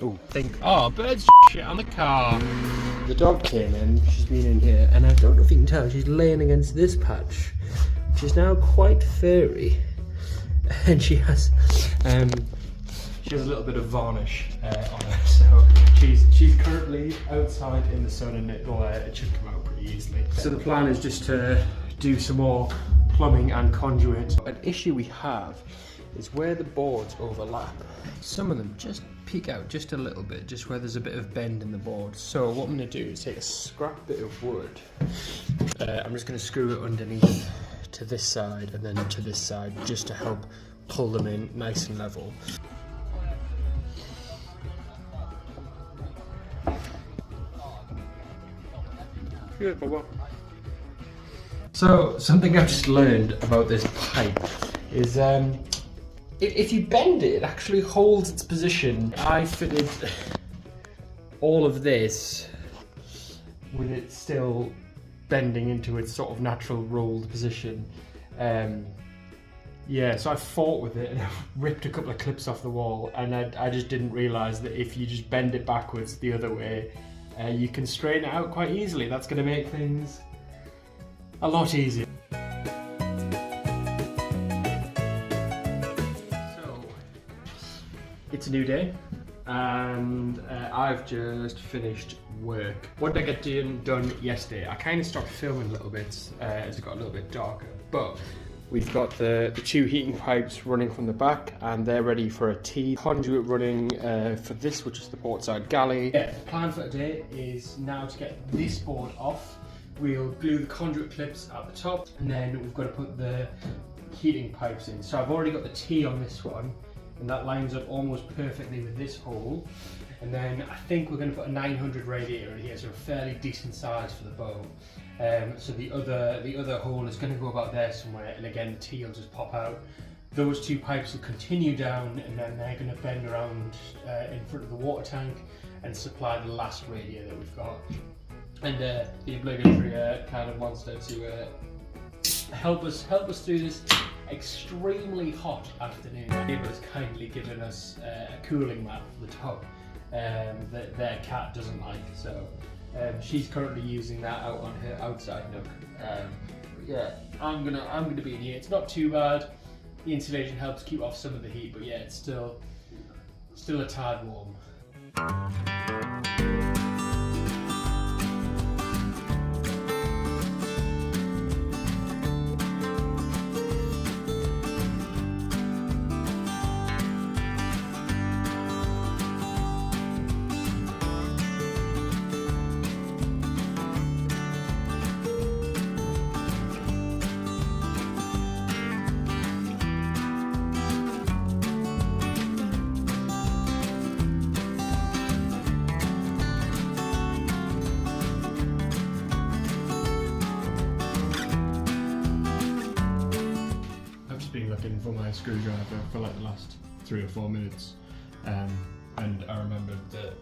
Oh, birds shit on the car. The dog came in, she's been in here, and I don't know if you can tell, she's laying against this patch, which is now quite furry. And she has a little bit of varnish on her, so she's currently outside in the sun, and it should come out pretty easily. So the plan is just to do some more plumbing and conduit. An issue we have is where the boards overlap. Some of them just peek out just a little bit, just where there's a bit of bend in the board. So what I'm going to do is take a scrap bit of wood. I'm just going to screw it underneath to this side and then to this side, just to help pull them in nice and level. So something I've just learned about this pipe is if you bend it, it actually holds its position. I fitted all of this with it still bending into its sort of natural rolled position. Yeah, so I fought with it and I ripped a couple of clips off the wall, and I just didn't realise that if you just bend it backwards the other way, you can straighten it out quite easily. That's going to make things a lot easier. So, it's a new day, and I've just finished work. What did I get done yesterday? I kind of stopped filming a little bit as it got a little bit darker, but we've got the two heating pipes running from the back, and they're ready for a T conduit running for this, which is the portside galley. Yeah, the plan for today is now to get this board off. We'll glue the conduit clips at the top, and then we've got to put the heating pipes in. So I've already got the T on this one, and that lines up almost perfectly with this hole. And then I think we're going to put a 900 radiator in here, so a fairly decent size for the boat. So the other hole is going to go about there somewhere, and again the T will just pop out. Those two pipes will continue down, and then they're going to bend around in front of the water tank and supply the last radiator that we've got. And the obligatory kind of monster to help us through this extremely hot afternoon. Neighbour has kindly given us a cooling mat for the top that their cat doesn't like, so she's currently using that out on her outside nook. Yeah, I'm gonna be in here. It's not too bad. The insulation helps keep off some of the heat, but yeah, it's still a tad warm. For my screwdriver for like the last 3 or 4 minutes, and I remembered that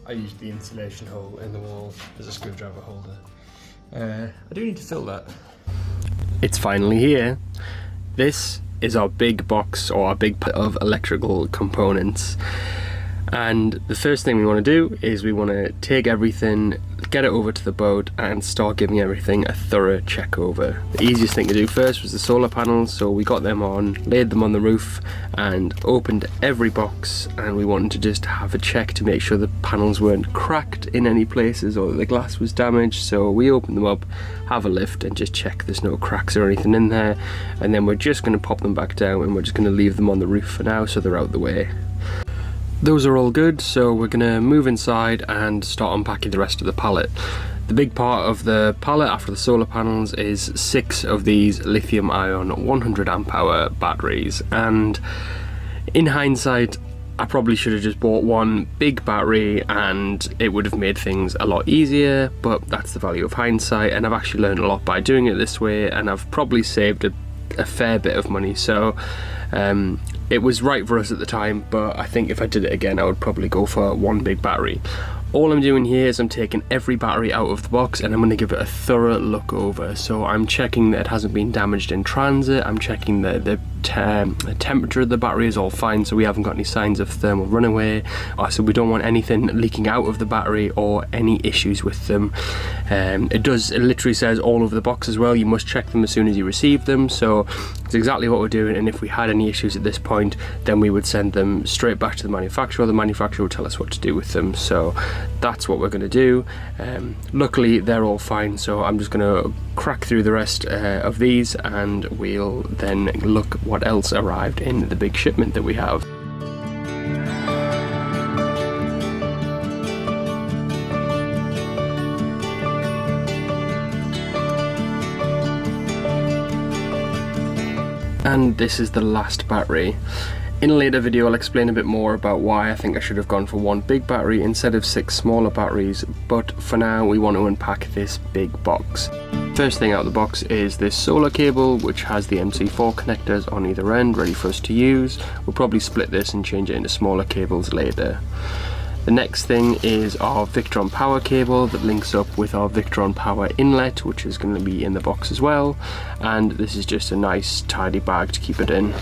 I used the insulation hole in the wall as a screwdriver holder. I do need to fill that. It's finally here. This is our big box, or our big pile of electrical components, and the first thing we want to do is we want to take everything, get it over to the boat and start giving everything a thorough check over. The easiest thing to do first was the solar panels, so we got them on, laid them on the roof and opened every box, and we wanted to just have a check to make sure the panels weren't cracked in any places or the glass was damaged. So we opened them up, have a lift and just check there's no cracks or anything in there, and then we're just going to pop them back down and we're just going to leave them on the roof for now so they're out the way. Those are all good, so we're going to move inside and start unpacking the rest of the pallet. The big part of the pallet after the solar panels is 6 of these lithium ion 100 amp hour batteries, and in hindsight I probably should have just bought one big battery and it would have made things a lot easier, but that's the value of hindsight, and I've actually learned a lot by doing it this way, and I've probably saved a fair bit of money. So it was right for us at the time, but I think if I did it again I would probably go for one big battery. All I'm doing here is I'm taking every battery out of the box and I'm going to give it a thorough look over. So I'm checking that it hasn't been damaged in transit, I'm checking that the temperature of the battery is all fine, so we haven't got any signs of thermal runaway, so we don't want anything leaking out of the battery or any issues with them. It literally says all over the box as well, you must check them as soon as you receive them, so it's exactly what we're doing. And if we had any issues at this point, then we would send them straight back to the manufacturer. The manufacturer will tell us what to do with them, so that's what we're going to do. Luckily they're all fine, so I'm just going to crack through the rest of these, and we'll then look what else arrived in the big shipment that we have. And this is the last battery. In a later video I'll explain a bit more about why I think I should have gone for one big battery instead of 6 smaller batteries, but for now we want to unpack this big box. First thing out of the box is this solar cable, which has the MC4 connectors on either end ready for us to use. We'll probably split this and change it into smaller cables later. The next thing is our Victron power cable that links up with our Victron power inlet, which is going to be in the box as well, and this is just a nice tidy bag to keep it in.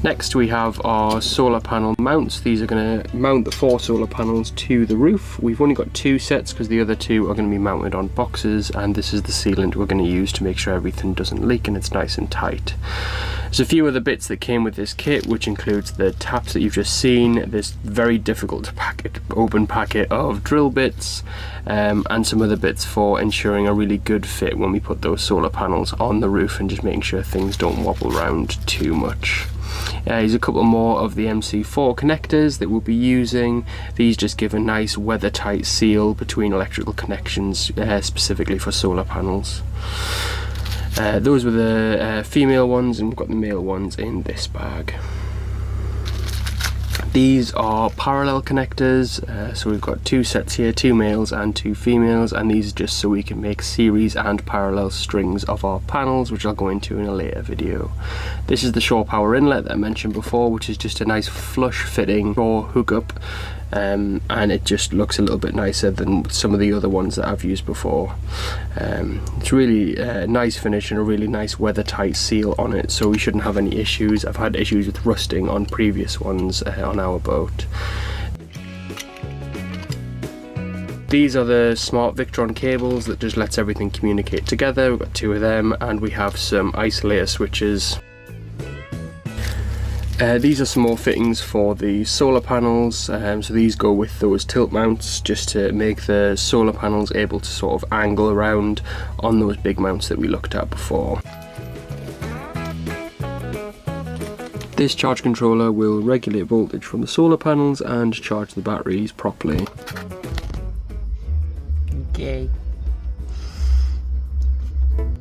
Next we have our solar panel mounts. These are going to mount the 4 solar panels to the roof. We've only got 2 sets because the other 2 are going to be mounted on boxes, and this is the sealant we're going to use to make sure everything doesn't leak and it's nice and tight. There's a few other bits that came with this kit, which includes the taps that you've just seen, this very difficult to open packet of drill bits, and some other bits for ensuring a really good fit when we put those solar panels on the roof and just making sure things don't wobble around too much. Here's a couple more of the MC4 connectors that we'll be using. These just give a nice weather-tight seal between electrical connections, specifically for solar panels. Those were the female ones, and we've got the male ones in this bag. These are parallel connectors, so we've got 2 sets here, 2 males and 2 females, and these are just so we can make series and parallel strings of our panels, which I'll go into in a later video. This is the shore power inlet that I mentioned before, which is just a nice flush fitting shore hookup, and it just looks a little bit nicer than some of the other ones that I've used before. It's really nice finish and a really nice weather tight seal on it, so we shouldn't have any issues. I've had issues with rusting on previous ones on our boat. These are the smart Victron cables that just lets everything communicate together. We've got 2 of them, and we have some isolator switches. These are some more fittings for the solar panels, so these go with those tilt mounts just to make the solar panels able to sort of angle around on those big mounts that we looked at before. This charge controller will regulate voltage from the solar panels and charge the batteries properly. Okay.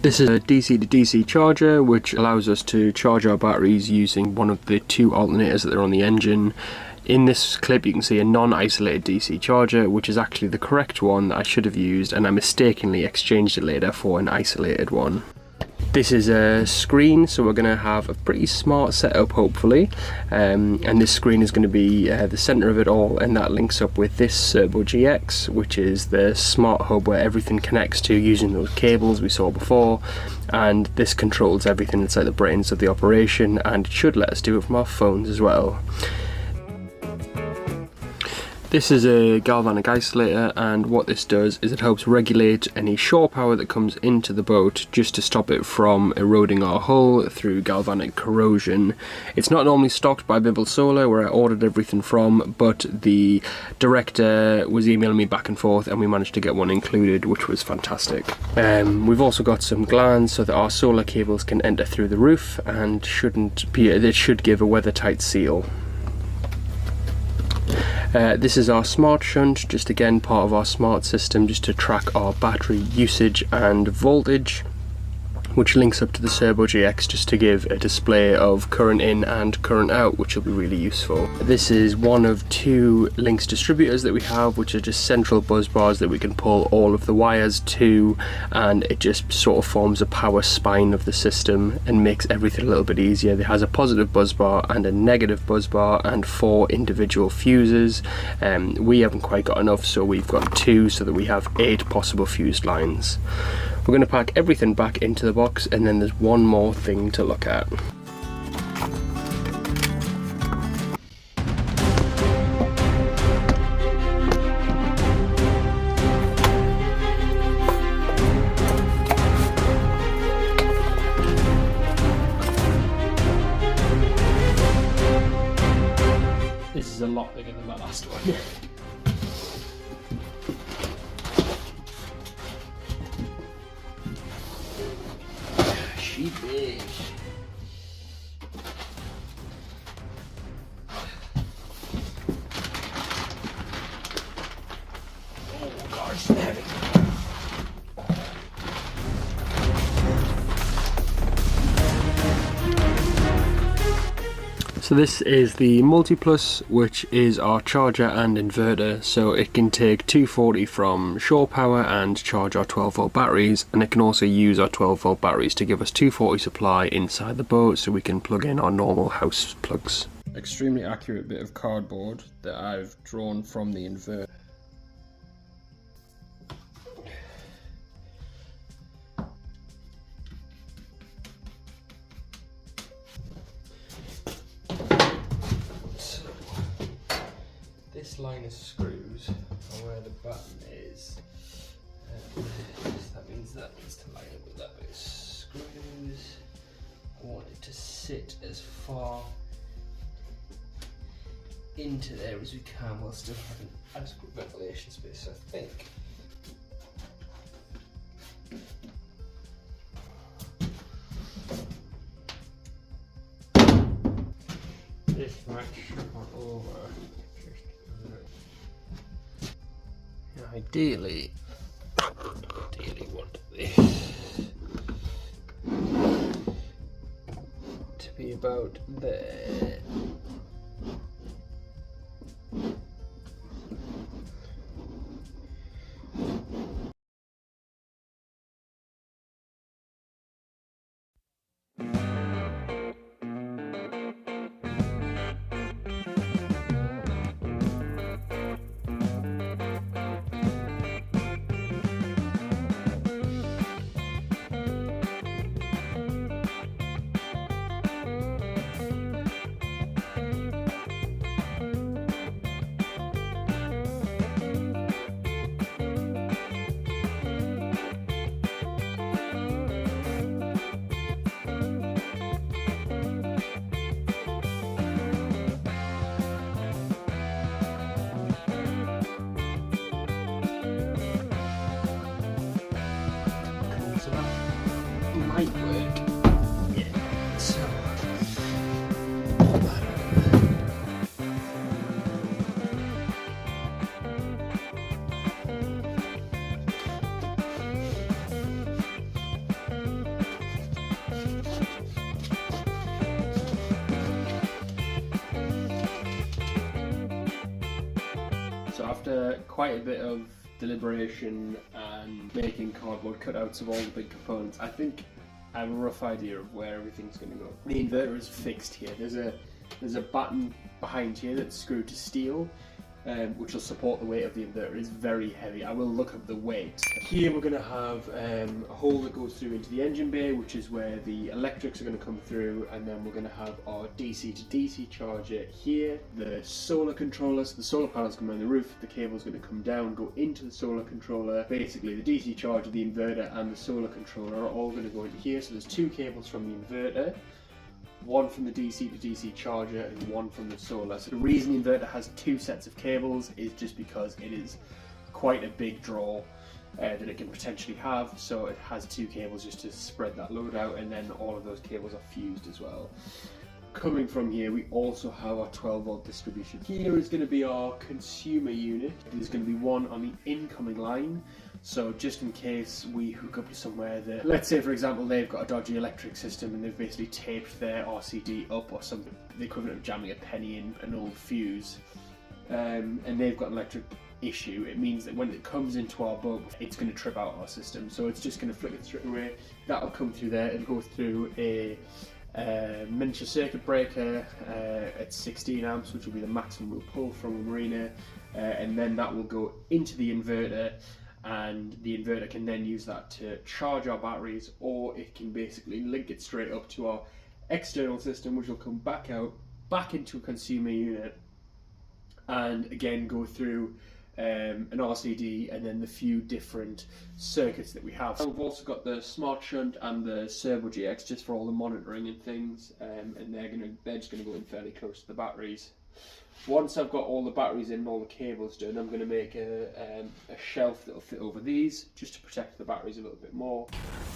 This is a DC to DC charger, which allows us to charge our batteries using one of the 2 alternators that are on the engine. In this clip you can see a non-isolated DC charger, which is actually the correct one that I should have used, and I mistakenly exchanged it later for an isolated one. This is a screen, so we're going to have a pretty smart setup hopefully, and this screen is going to be the center of it all, and that links up with this Serbo GX, which is the smart hub where everything connects to using those cables we saw before, and this controls everything. It's like the brains of the operation, and it should let us do it from our phones as well. This is a galvanic isolator, and what this does is it helps regulate any shore power that comes into the boat just to stop it from eroding our hull through galvanic corrosion. It's not normally stocked by Bibble Solar, where I ordered everything from, but the director was emailing me back and forth and we managed to get one included, which was fantastic. We've also got some glands so that our solar cables can enter through the roof and it should give a weather-tight seal. This is our smart shunt, just again part of our smart system, just to track our battery usage and voltage, which links up to the Serbo GX just to give a display of current in and current out, which will be really useful. This is one of 2 Lynx distributors that we have, which are just central buzz bars that we can pull all of the wires to, and it just sort of forms a power spine of the system and makes everything a little bit easier. It has a positive buzz bar and a negative buzz bar and 4 individual fuses. We haven't quite got enough, so we've got 2 so that we have 8 possible fused lines. We're going to pack everything back into the box, and then there's one more thing to look at. This is a lot bigger than my last one. She big. Oh god, it's heavy. So this is the Multiplus, which is our charger and inverter, so it can take 240 from shore power and charge our 12 volt batteries, and it can also use our 12 volt batteries to give us 240 supply inside the boat so we can plug in our normal house plugs. Extremely accurate bit of cardboard that I've drawn from the inverter. This line of screws are where the button is. That means that needs to line up with that bit of screws. I want it to sit as far into there as we can while still having adequate ventilation space, I think. This might come over. Ideally want this to be about there. Might work. Yeah. So after quite a bit of deliberation and making cardboard cutouts of all the big components, I think I have a rough idea of where everything's going to go. The inverter is fixed here. There's a button behind here that's screwed to steel, which will support the weight of the inverter. It's very heavy. I will look up the weight. Here we're going to have a hole that goes through into the engine bay, which is where the electrics are going to come through, and then we're going to have our DC to DC charger here, the solar controller, so the solar panels come on the roof, the cable's going to come down, go into the solar controller. Basically the DC charger, the inverter and the solar controller are all going to go into here, so there's two cables from the inverter, one from the DC to DC charger and one from the solar. So the reason the inverter has two sets of cables is just because it is quite a big draw that it can potentially have, so it has two cables just to spread that load out, and then all of those cables are fused as well. Coming from here, we also have our 12 volt distribution. Here is going to be our consumer unit. There's going to be one on the incoming line, so just in case we hook up to somewhere that, let's say for example they've got a dodgy electric system and they've basically taped their RCD up, or something, the equivalent of jamming a penny in an old fuse, and they've got an electric issue, it means that when it comes into our boat, it's going to trip out our system, so it's just going to flick it straight away. That'll come through there, it'll go through a miniature circuit breaker at 16 amps, which will be the maximum we'll pull from the marina, and then that will go into the inverter, and the inverter can then use that to charge our batteries, or it can basically link it straight up to our external system, which will come back out, back into a consumer unit, and again go through an RCD and then the few different circuits that we have. We've also got the smart shunt and the servo GX just for all the monitoring and things, and they're just going to go in fairly close to the batteries. Once I've got all the batteries in and all the cables done, I'm going to make a shelf that will fit over these, just to protect the batteries a little bit more.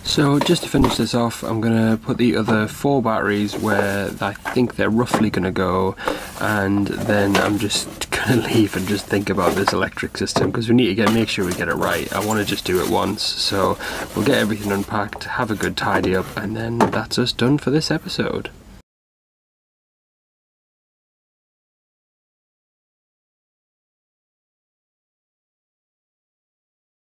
So just to finish this off, I'm going to put the other 4 batteries where I think they're roughly going to go, and then I'm just going to leave and just think about this electric system, because we need to make sure we get it right. I want to just do it once, so we'll get everything unpacked, have a good tidy up, and then that's us done for this episode.